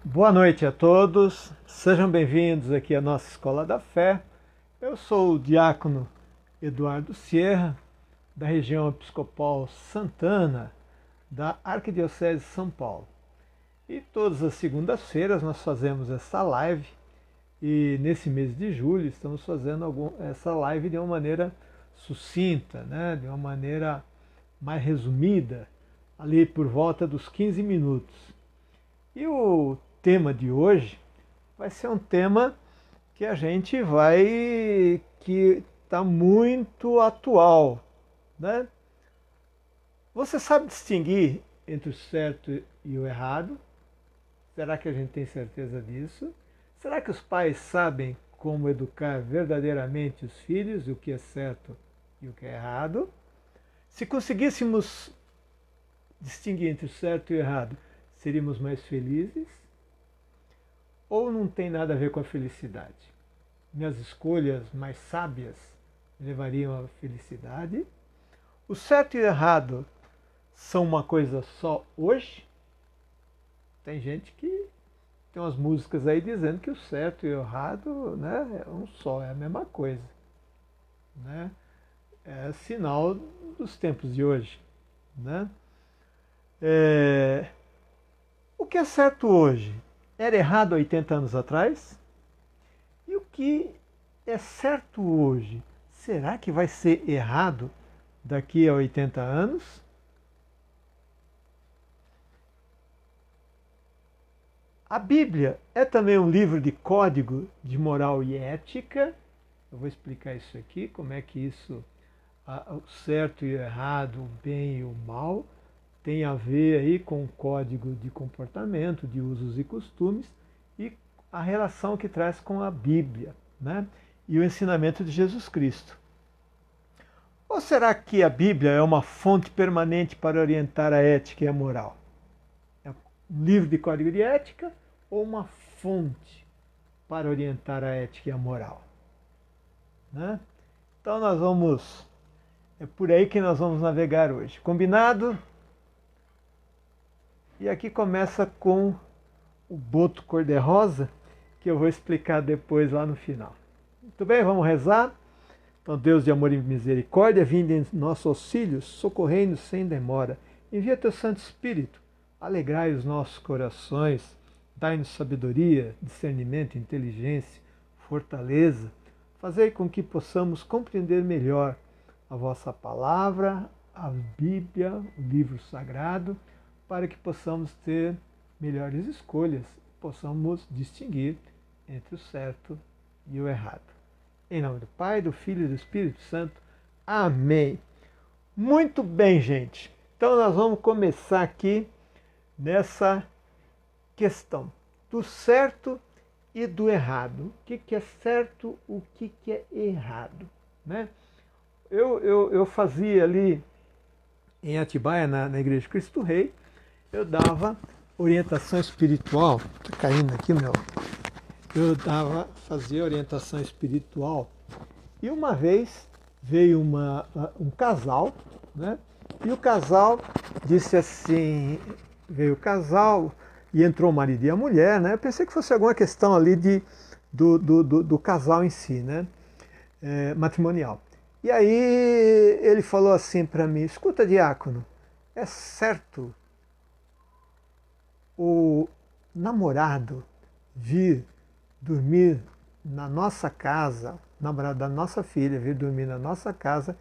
Boa noite a todos, sejam bem-vindos aqui à nossa Escola da Fé. Eu sou o diácono Eduardo Sierra, da região episcopal Santana, da Arquidiocese de São Paulo. E todas as segundas-feiras nós fazemos essa live, e nesse mês de julho estamos fazendo essa live de uma maneira sucinta, né? De uma maneira mais resumida, ali por volta dos 15 minutos. E o tema de hoje vai ser um tema que que está muito atual, né? Você sabe distinguir entre o certo e o errado? Será que a gente tem certeza disso? Será que os pais sabem como educar verdadeiramente os filhos, o que é certo e o que é errado? Se conseguíssemos distinguir entre o certo e o errado, seríamos mais felizes? Ou não tem nada a ver com a felicidade? Minhas escolhas mais sábias levariam à felicidade? O certo e o errado são uma coisa só hoje? Tem gente que tem umas músicas aí dizendo que o certo e o errado, né, é um só, é a mesma coisa, né? É sinal dos tempos de hoje, né? O que é certo hoje era errado 80 anos atrás? E o que é certo hoje, será que vai ser errado daqui a 80 anos? A Bíblia é também um livro de código de moral e ética. Eu vou explicar isso aqui, como é que o certo e o errado, o bem e o mal, tem a ver aí com o código de comportamento, de usos e costumes e a relação que traz com a Bíblia, né? E o ensinamento de Jesus Cristo. Ou será que a Bíblia é uma fonte permanente para orientar a ética e a moral? É um livro de código de ética ou uma fonte para orientar a ética e a moral? Né? Então é por aí que nós vamos navegar hoje. Combinado? E aqui começa com o boto cor-de-rosa, que eu vou explicar depois lá no final. Muito bem, vamos rezar? Então, Deus de amor e misericórdia, vinde em nosso auxílio, socorrei-nos sem demora. Envia teu Santo Espírito, alegrai os nossos corações, dai-nos sabedoria, discernimento, inteligência, fortaleza. Fazei com que possamos compreender melhor a vossa palavra, a Bíblia, o livro sagrado, para que possamos ter melhores escolhas, possamos distinguir entre o certo e o errado. Em nome do Pai, do Filho e do Espírito Santo. Amém. Muito bem, gente. Então nós vamos começar aqui nessa questão do certo e do errado. O que é certo, o que é errado, né? Eu fazia ali em Atibaia, na Igreja de Cristo Rei, eu dava orientação espiritual. Está caindo aqui, meu. Fazia orientação espiritual. E uma vez veio um casal, né? E o casal disse assim, veio o casal e entrou o marido e a mulher, né? Eu pensei que fosse alguma questão ali do casal em si, né? Matrimonial. E aí ele falou assim para mim, escuta, diácono, é certo o namorado vir dormir na nossa casa, namorado da nossa filha vir dormir na nossa casa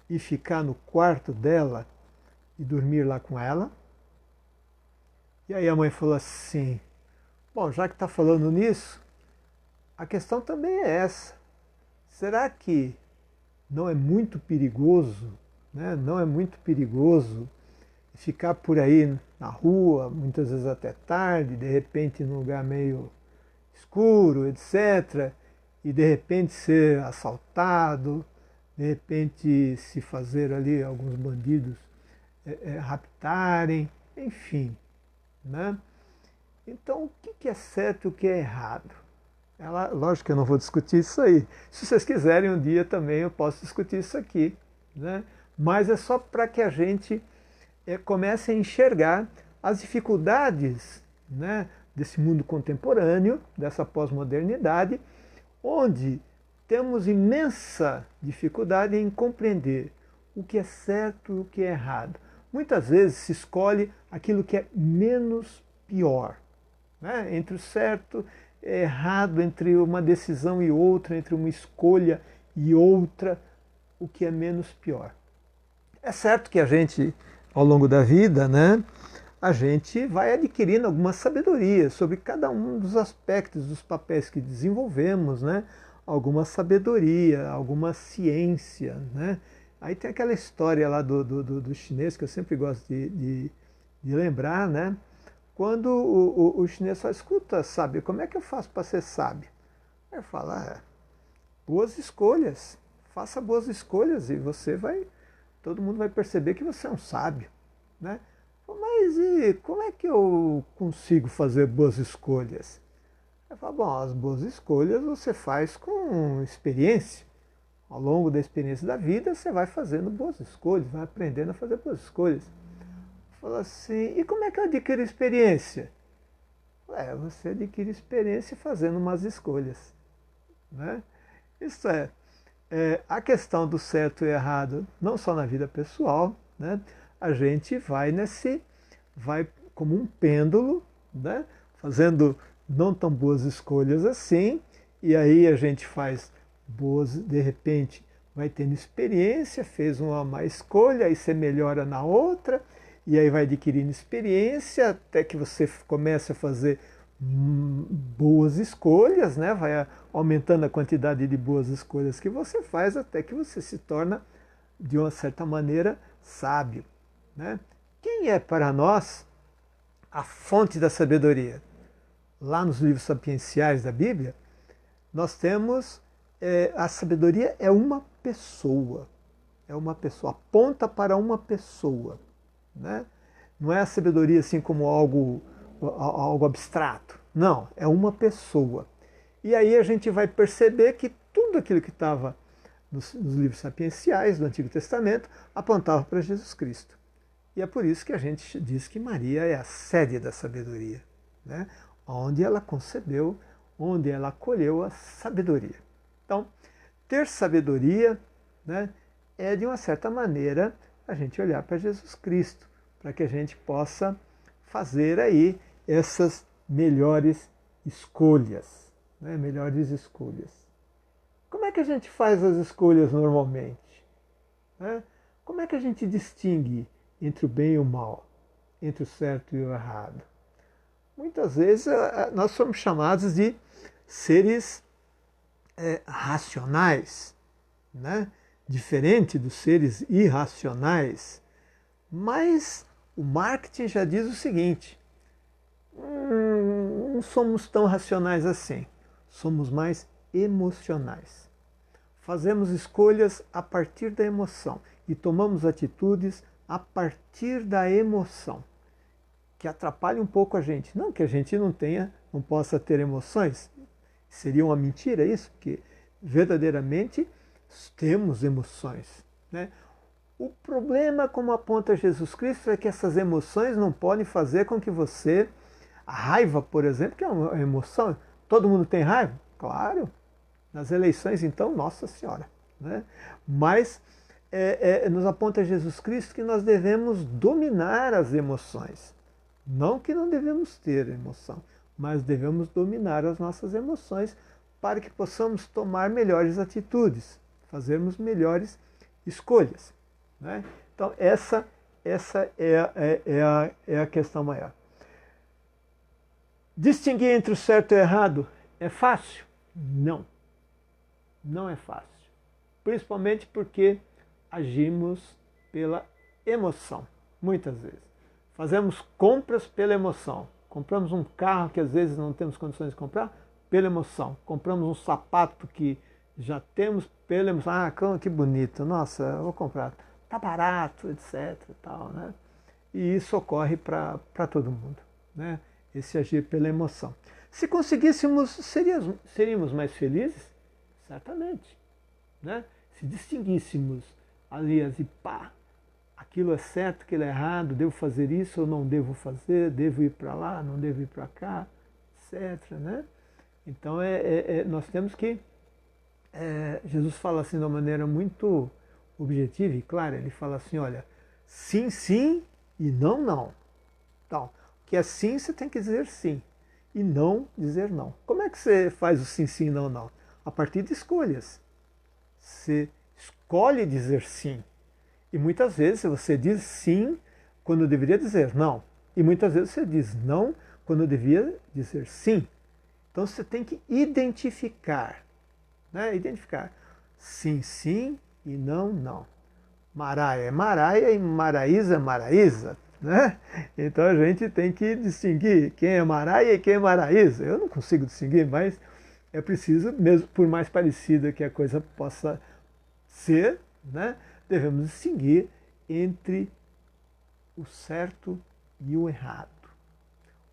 e ficar no quarto dela e dormir lá com ela? E aí a mãe falou assim, bom, já que está falando nisso, a questão também é essa. Será que não é muito perigoso, né? Não é muito perigoso ficar por aí na rua, muitas vezes até tarde, de repente num lugar meio escuro, etc., e de repente ser assaltado, de repente se fazer ali alguns bandidos raptarem, enfim, né? Então, o que é certo e o que é errado? Lógico que eu não vou discutir isso aí. Se vocês quiserem um dia também eu posso discutir isso aqui, né? Mas é só para que a gente comece a enxergar as dificuldades, né, desse mundo contemporâneo, dessa pós-modernidade, onde temos imensa dificuldade em compreender o que é certo e o que é errado. Muitas vezes se escolhe aquilo que é menos pior, né? Entre o certo e errado, entre uma decisão e outra, entre uma escolha e outra, o que é menos pior. É certo que a gente, ao longo da vida, né, a gente vai adquirindo alguma sabedoria sobre cada um dos aspectos dos papéis que desenvolvemos, né? Alguma sabedoria, alguma ciência, né? Aí tem aquela história lá do chinês que eu sempre gosto de lembrar, né? Quando o chinês fala, escuta, sábio, como é que eu faço para ser sábio? Aí fala, boas escolhas, faça boas escolhas e todo mundo vai perceber que você é um sábio, né? Mas e como é que eu consigo fazer boas escolhas? Eu falo, bom, as boas escolhas você faz com experiência. Ao longo da experiência da vida, você vai fazendo boas escolhas, vai aprendendo a fazer boas escolhas. Fala assim, e como é que eu adquiro experiência? Você adquire experiência fazendo umas escolhas, né? Isso a questão do certo e errado, não só na vida pessoal, né? A gente vai como um pêndulo, né? Fazendo não tão boas escolhas assim, e aí a gente faz boas, de repente vai tendo experiência, fez uma má escolha, aí você melhora na outra, e aí vai adquirindo experiência até que você comece a fazer boas escolhas, né? Vai aumentando a quantidade de boas escolhas que você faz até que você se torna, de uma certa maneira, sábio, né? Quem é para nós a fonte da sabedoria? Lá nos livros sapienciais da Bíblia, nós temos a sabedoria é uma pessoa, aponta para uma pessoa, né? Não é a sabedoria assim como algo abstrato, não, é uma pessoa. E aí a gente vai perceber que tudo aquilo que estava nos livros sapienciais do Antigo Testamento apontava para Jesus Cristo. E é por isso que a gente diz que Maria é a sede da sabedoria, né? Onde ela concebeu, onde ela acolheu a sabedoria. Então, ter sabedoria, né, é de uma certa maneira a gente olhar para Jesus Cristo, para que a gente possa fazer aí essas melhores escolhas, né, melhores escolhas. Como é que a gente faz as escolhas normalmente, né? Como é que a gente distingue entre o bem e o mal, entre o certo e o errado? Muitas vezes nós somos chamados de seres racionais, né? Diferente dos seres irracionais. Mas o marketing já diz o seguinte, não somos tão racionais assim, somos mais emocionais. Fazemos escolhas a partir da emoção e tomamos atitudes a partir da emoção, que atrapalha um pouco a gente. Não que a gente não possa ter emoções, seria uma mentira isso, porque verdadeiramente temos emoções, né? O problema, como aponta Jesus Cristo, é que essas emoções não podem fazer com que a raiva, por exemplo, que é uma emoção, todo mundo tem raiva? Claro, nas eleições então, Nossa Senhora, né? Mas nos aponta Jesus Cristo que nós devemos dominar as emoções. Não que não devemos ter emoção, mas devemos dominar as nossas emoções para que possamos tomar melhores atitudes, fazermos melhores escolhas, né? Então essa é a questão maior. Distinguir entre o certo e o errado é fácil? Não, não é fácil. Principalmente porque agimos pela emoção, muitas vezes. Fazemos compras pela emoção. Compramos um carro que às vezes não temos condições de comprar pela emoção. Compramos um sapato que já temos pela emoção. Ah, que bonito, nossa, eu vou comprar. Tá barato, etc. Tal, né? E isso ocorre para todo mundo, né? Esse agir pela emoção. Se conseguíssemos, seríamos mais felizes? Certamente, né? Se distinguíssemos ali as aquilo é certo, aquilo é errado, devo fazer isso ou não devo fazer, devo ir para lá, não devo ir para cá, etc. Né? Então nós temos que... Jesus fala assim de uma maneira muito objetiva e clara. Ele fala assim, olha, sim, sim e não, não. Então, o que é sim, você tem que dizer sim. E não, dizer não. Como é que você faz o sim, sim e não, não? A partir de escolhas. Você escolhe dizer sim. E muitas vezes você diz sim quando deveria dizer não. E muitas vezes você diz não quando devia dizer sim. Então você tem que identificar. Né? Identificar. Sim, sim e não, não. Maraia é Maraia e Maraísa é Maraísa. Né? Então a gente tem que distinguir quem é Maraia e quem é Maraísa. Eu não consigo distinguir, mas é preciso, mesmo por mais parecida que a coisa possa ser, né? Devemos distinguir entre o certo e o errado,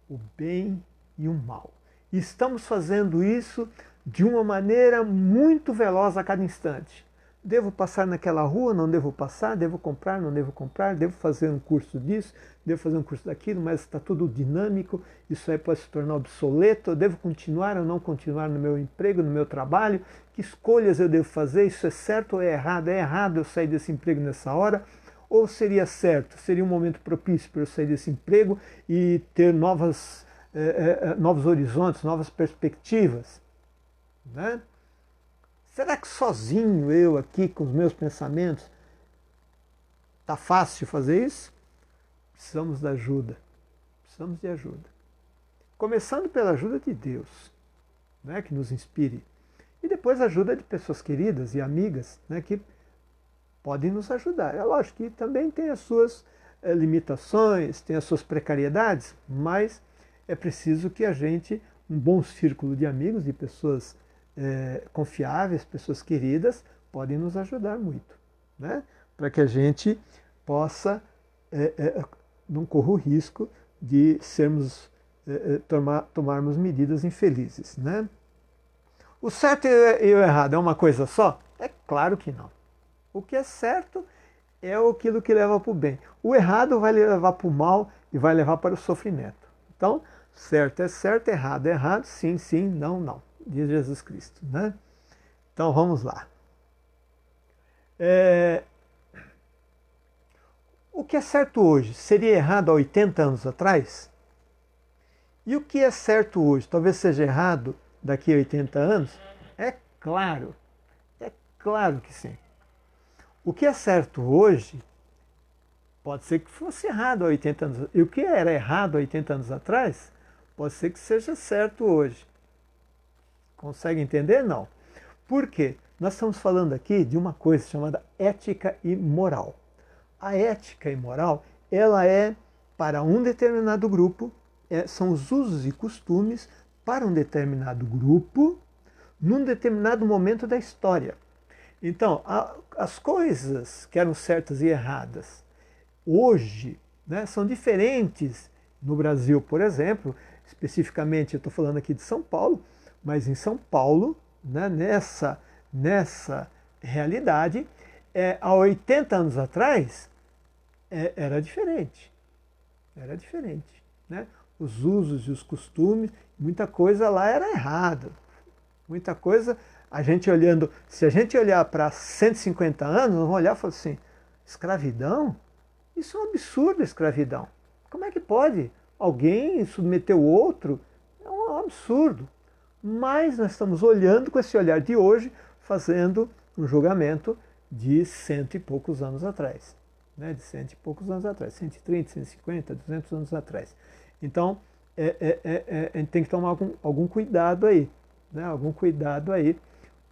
o bem e o mal. E estamos fazendo isso de uma maneira muito veloz a cada instante. Devo passar naquela rua, não devo passar, devo comprar, não devo comprar, devo fazer um curso disso, devo fazer um curso daquilo, mas está tudo dinâmico, isso aí pode se tornar obsoleto, eu devo continuar ou não continuar no meu emprego, no meu trabalho, que escolhas eu devo fazer, isso é certo ou é errado eu sair desse emprego nessa hora, ou seria certo, seria um momento propício para eu sair desse emprego e ter novos horizontes, novas perspectivas, né? Será que sozinho eu aqui com os meus pensamentos está fácil fazer isso? Precisamos de ajuda. Precisamos de ajuda. Começando pela ajuda de Deus, né, que nos inspire. E depois a ajuda de pessoas queridas e amigas, né, que podem nos ajudar. É lógico que também tem as suas limitações, tem as suas precariedades, mas é preciso que a gente, um bom círculo de amigos, de pessoas confiáveis, pessoas queridas, podem nos ajudar muito, né? Para que a gente possa, não corra o risco de sermos, tomarmos medidas infelizes, né? O certo e o errado é uma coisa só? É claro que não. O que é certo é aquilo que leva para o bem. O errado vai levar para o mal e vai levar para o sofrimento. Então, certo, errado é errado, sim, sim, não, não. Diz Jesus Cristo, né? Então vamos lá. O que é certo hoje seria errado há 80 anos atrás? E o que é certo hoje talvez seja errado daqui a 80 anos? É claro que sim. O que é certo hoje pode ser que fosse errado há 80 anos. E o que era errado há 80 anos atrás pode ser que seja certo hoje. Consegue entender? Não. Por quê? Nós estamos falando aqui de uma coisa chamada ética e moral. A ética e moral, ela é para um determinado grupo, são os usos e costumes para um determinado grupo, num determinado momento da história. Então, as coisas que eram certas e erradas hoje, né, são diferentes no Brasil, por exemplo. Especificamente, eu estou falando aqui de São Paulo, mas em São Paulo, né, nessa realidade, há 80 anos atrás, era diferente. Era diferente. Né? Os usos e os costumes, muita coisa lá era errada. Muita coisa, a gente olhando, se a gente olhar para 150 anos, nós vamos olhar e falar assim, escravidão? Isso é um absurdo, a escravidão. Como é que pode alguém submeter o outro? É um absurdo. Mas nós estamos olhando com esse olhar de hoje, fazendo um julgamento de 100 e poucos anos atrás. Né? De 100 e poucos anos atrás, 130, 150, 200 anos atrás. Então, a gente tem que tomar algum cuidado aí. Né? Algum cuidado aí,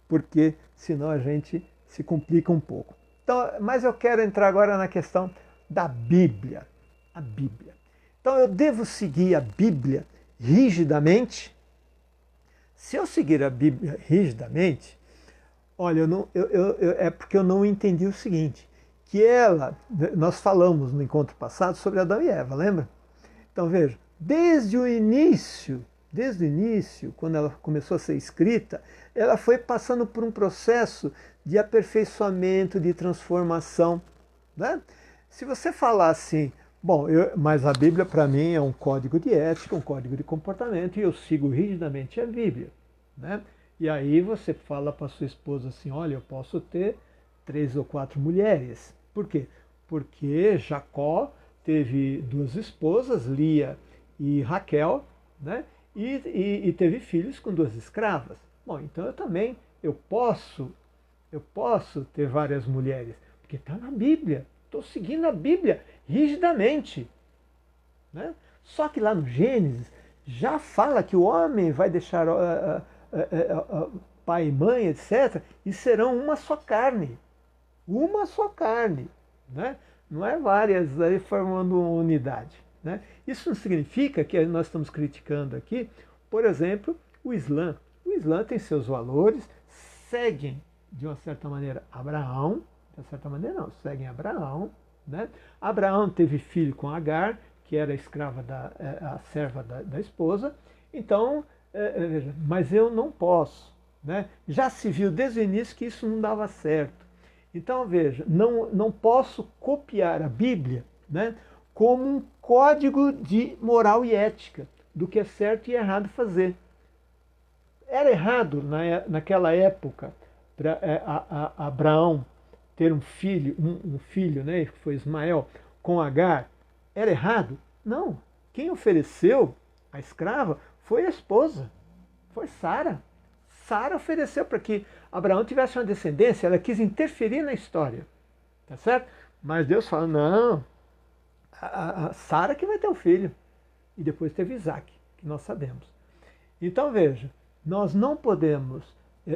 porque senão a gente se complica um pouco. Então, mas eu quero entrar agora na questão da Bíblia. A Bíblia. Então, eu devo seguir a Bíblia rigidamente? Se eu seguir a Bíblia rigidamente, olha, é porque eu não entendi o seguinte, que nós falamos no encontro passado sobre Adão e Eva, lembra? Então veja, desde o início, quando ela começou a ser escrita, ela foi passando por um processo de aperfeiçoamento, de transformação. Né? Se você falar assim, Bom, mas a Bíblia para mim é um código de ética, um código de comportamento, e eu sigo rigidamente a Bíblia, né? E aí você fala para sua esposa assim, olha, eu posso ter 3 ou 4 mulheres. Por quê? Porque Jacó teve 2 esposas, Lia e Raquel, né? E teve filhos com 2 escravas. Bom, então eu posso ter várias mulheres, porque está na Bíblia. Estou seguindo a Bíblia rigidamente, né? Só que lá no Gênesis já fala que o homem vai deixar pai e mãe, etc., e serão uma só carne. Uma só carne, né? Não é várias aí formando uma unidade, né? Isso não significa que nós estamos criticando aqui, por exemplo, o Islã. O Islã tem seus valores, seguem, de uma certa maneira, Abraão, de uma certa maneira não, seguem Abraão, né? Abraão teve filho com Agar, que era a escrava, a serva da esposa, então, veja, mas eu não posso, né? Já se viu desde o início que isso não dava certo. Então, veja, não posso copiar a Bíblia, né, como um código de moral e ética do que é certo e errado fazer. Era errado naquela época para Abraão ter um filho, né, que foi Ismael, com Agar. Era errado? Não. Quem ofereceu a escrava foi a esposa, foi Sara. Sara ofereceu para que Abraão tivesse uma descendência, ela quis interferir na história, tá certo? Mas Deus fala, não, a Sara que vai ter o filho. E depois teve Isaac, que nós sabemos. Então veja, nós não podemos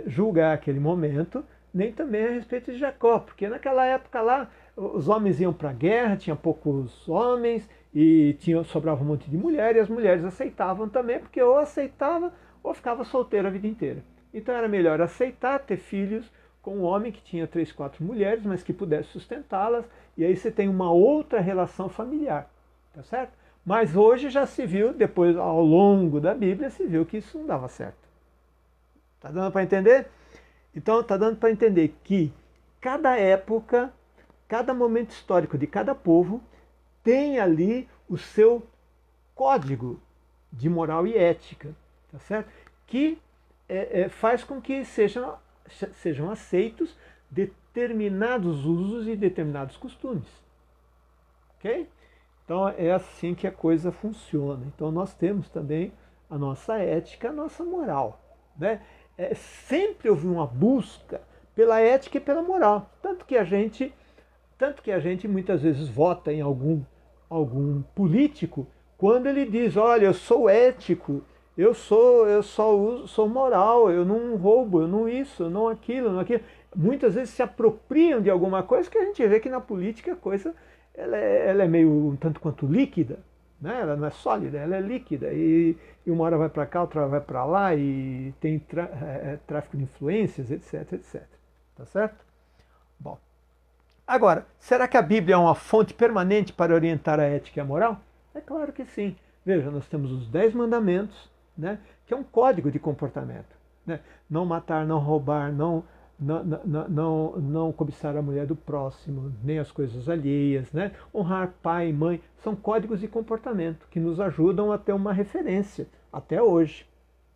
julgar aquele momento, nem também a respeito de Jacó, porque naquela época lá, os homens iam para a guerra, tinha poucos homens, e sobrava um monte de mulheres, e as mulheres aceitavam também, porque ou aceitava ou ficava solteira a vida inteira. Então era melhor aceitar ter filhos com um homem que tinha 3, 4 mulheres, mas que pudesse sustentá-las, e aí você tem uma outra relação familiar, tá certo? Mas hoje já se viu, depois ao longo da Bíblia, se viu que isso não dava certo. Tá dando para entender? Então tá dando para entender que cada época, cada momento histórico de cada povo tem ali o seu código de moral e ética, tá certo? Que faz com que sejam aceitos determinados usos e determinados costumes. Ok? Então é assim que a coisa funciona. Então nós temos também a nossa ética, a nossa moral, né? Sempre houve uma busca pela ética e pela moral. Tanto que a gente muitas vezes vota em algum político quando ele diz, olha, eu sou ético, eu sou moral, eu não roubo, eu não isso, eu não aquilo, não aquilo. Muitas vezes se apropriam de alguma coisa que a gente vê que na política a coisa ela é meio um tanto quanto líquida, né? Ela não é sólida, ela é líquida. E uma hora vai para cá, outra vai para lá, e tem tráfico de influências, etc, etc. Tá certo? Bom. Agora, será que a Bíblia é uma fonte permanente para orientar a ética e a moral? É claro que sim. Veja, nós temos os 10 mandamentos, né, que é um código de comportamento. Né? Não matar, não roubar, não cobiçar a mulher do próximo, nem as coisas alheias, né? Honrar pai e mãe, são códigos de comportamento que nos ajudam a ter uma referência, até hoje,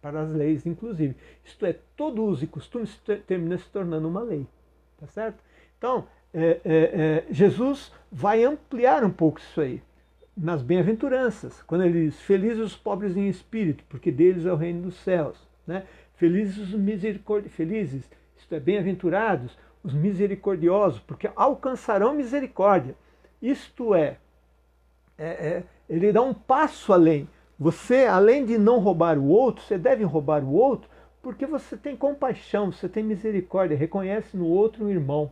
para as leis, inclusive. Isto é, todo uso e costume termina se tornando uma lei. Tá certo? Então, Jesus vai ampliar um pouco isso aí. Nas bem-aventuranças, quando ele diz, felizes os pobres em espírito, porque deles é o reino dos céus. Né? Felizes os felizes, isto é, bem-aventurados, os misericordiosos, porque alcançarão misericórdia. Isto ele dá um passo além. Você, além de não roubar o outro, você deve roubar o outro, porque você tem compaixão, você tem misericórdia, reconhece no outro um irmão.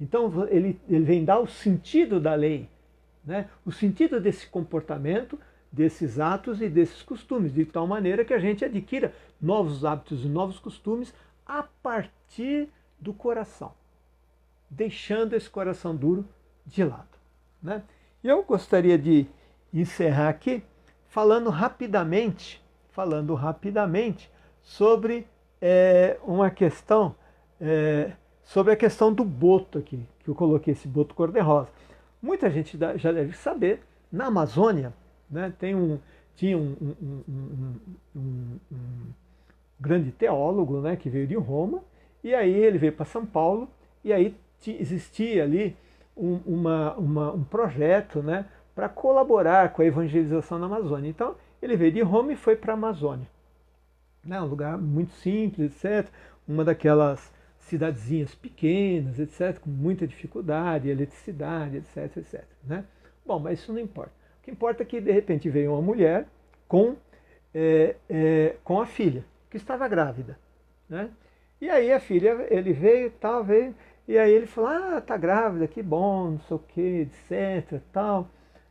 Então ele vem dar o sentido da lei, né? O sentido desse comportamento, desses atos e desses costumes, de tal maneira que a gente adquira novos hábitos e novos costumes a partir do coração, deixando esse coração duro de lado. Né? E eu gostaria de encerrar aqui falando rapidamente sobre uma questão, sobre a questão do boto aqui, que eu coloquei esse boto cor-de-rosa. Muita gente já deve saber na Amazônia, né, tinha um grande teólogo, né, que veio de Roma, e aí ele veio para São Paulo, e aí existia ali um projeto, né, para colaborar com a evangelização na Amazônia. Então, ele veio de Roma e foi para a Amazônia. Né, um lugar muito simples, etc. Uma daquelas cidadezinhas pequenas, etc., com muita dificuldade, eletricidade, etc., etc. Né? Bom, mas isso não importa. O que importa é que, de repente, veio uma mulher com a filha, que estava grávida. Né? E aí a filha, ele veio, tal, veio, e aí ele falou, ah, tá grávida, que bom, não sei o que, etc, tal,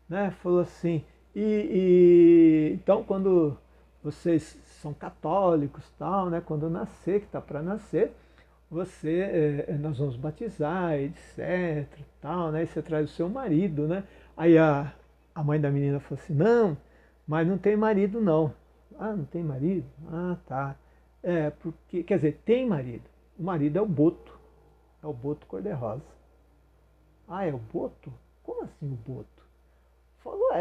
né? Falou assim, então quando vocês são católicos, tal, né? Quando nascer, que tá para nascer, nós vamos batizar, etc, tal, né? E você traz o seu marido, né? Aí a mãe da menina falou assim, não, mas não tem marido não. Ah, não tem marido? Ah, tá. Porque, quer dizer, tem marido. O marido é o Boto cor-de-rosa. Ah, é o Boto? Como assim o Boto? Falou,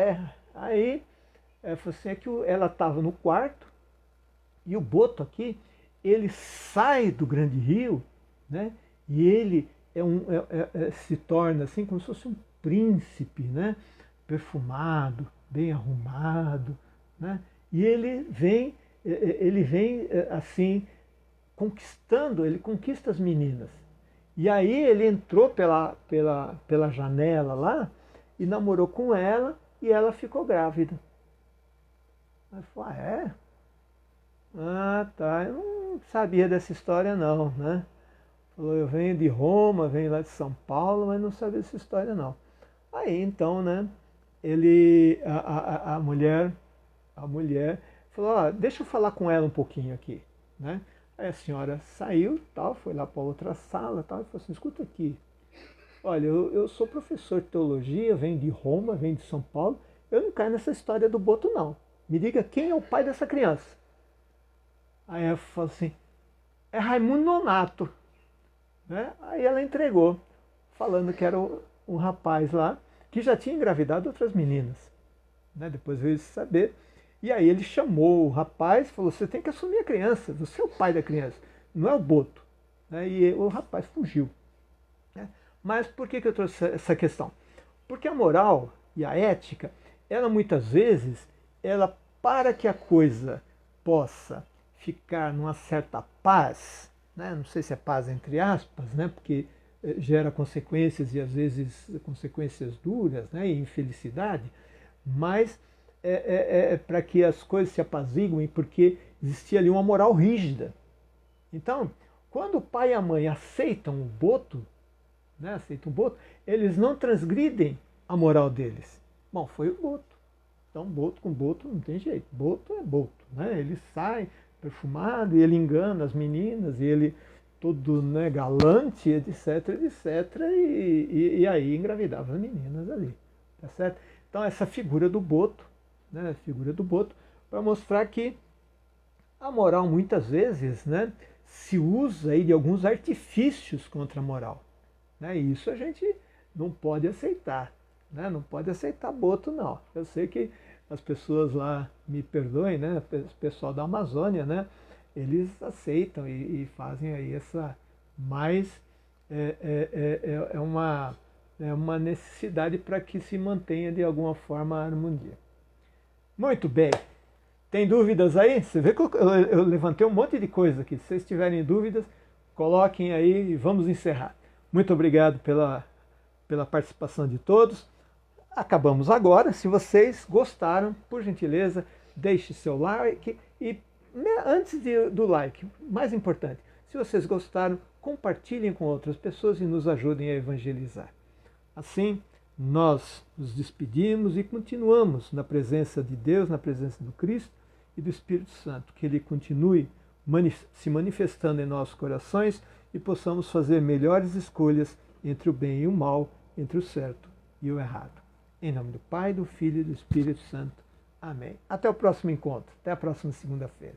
Aí, falou assim, ela estava no quarto e o Boto aqui, ele sai do Grande Rio, né? E ele se torna assim como se fosse um príncipe, né? Perfumado, bem arrumado, né? E ele vem assim conquistando, ele conquista as meninas. E aí ele entrou pela janela lá e namorou com ela e ela ficou grávida. Aí falou, Ah, tá, eu não sabia dessa história não, né? Falou, eu venho de Roma, venho lá de São Paulo, mas não sabia dessa história não. Aí então, né, a mulher falou, deixa eu falar com ela um pouquinho aqui, né? Aí a senhora saiu, tal, foi lá para outra sala, tal, e falou assim, escuta aqui, olha, eu sou professor de teologia, venho de Roma, venho de São Paulo, eu não caio nessa história do Boto não. Me diga quem é o pai dessa criança. Aí ela falou assim, é Raimundo Nonato. Né? Aí ela entregou, falando que era um rapaz lá, que já tinha engravidado outras meninas. Né? Depois veio saber. E aí ele chamou o rapaz e falou, você tem que assumir a criança, você é o pai da criança, não é o Boto. Né? E o rapaz fugiu. Né? Mas por que eu trouxe essa questão? Porque a moral e a ética, ela muitas vezes, para que a coisa possa ficar numa certa paz, né? Não sei se é paz entre aspas, né? Porque gera consequências e às vezes consequências duras, né? E infelicidade, mas para que as coisas se apaziguem, porque existia ali uma moral rígida. Então, quando o pai e a mãe aceitam o Boto, né? Aceitam o Boto, eles não transgridem a moral deles. Bom, foi o Boto. Então, Boto com Boto não tem jeito. Boto é Boto, né? Ele sai perfumado e ele engana as meninas e ele todo, né, galante, etc, etc, e aí engravidava as meninas ali, tá certo? Então essa figura do Boto, né, figura do Boto, para mostrar que a moral muitas vezes, né, se usa aí de alguns artifícios contra a moral, né? E isso a gente não pode aceitar, né? Não pode aceitar Boto não. Eu sei que as pessoas lá me perdoem, né? O pessoal da Amazônia, né? Eles aceitam e fazem aí essa, mas é uma necessidade para que se mantenha de alguma forma a harmonia. Muito bem. Tem dúvidas aí? Você vê que eu levantei um monte de coisa aqui. Se vocês tiverem dúvidas, coloquem aí e vamos encerrar. Muito obrigado pela participação de todos. Acabamos agora. Se vocês gostaram, por gentileza, deixe seu like e antes do like, mais importante, se vocês gostaram, compartilhem com outras pessoas e nos ajudem a evangelizar. Assim, nós nos despedimos e continuamos na presença de Deus, na presença do Cristo e do Espírito Santo, que Ele continue se manifestando em nossos corações e possamos fazer melhores escolhas entre o bem e o mal, entre o certo e o errado. Em nome do Pai, do Filho e do Espírito Santo. Amém. Até o próximo encontro. Até a próxima segunda-feira.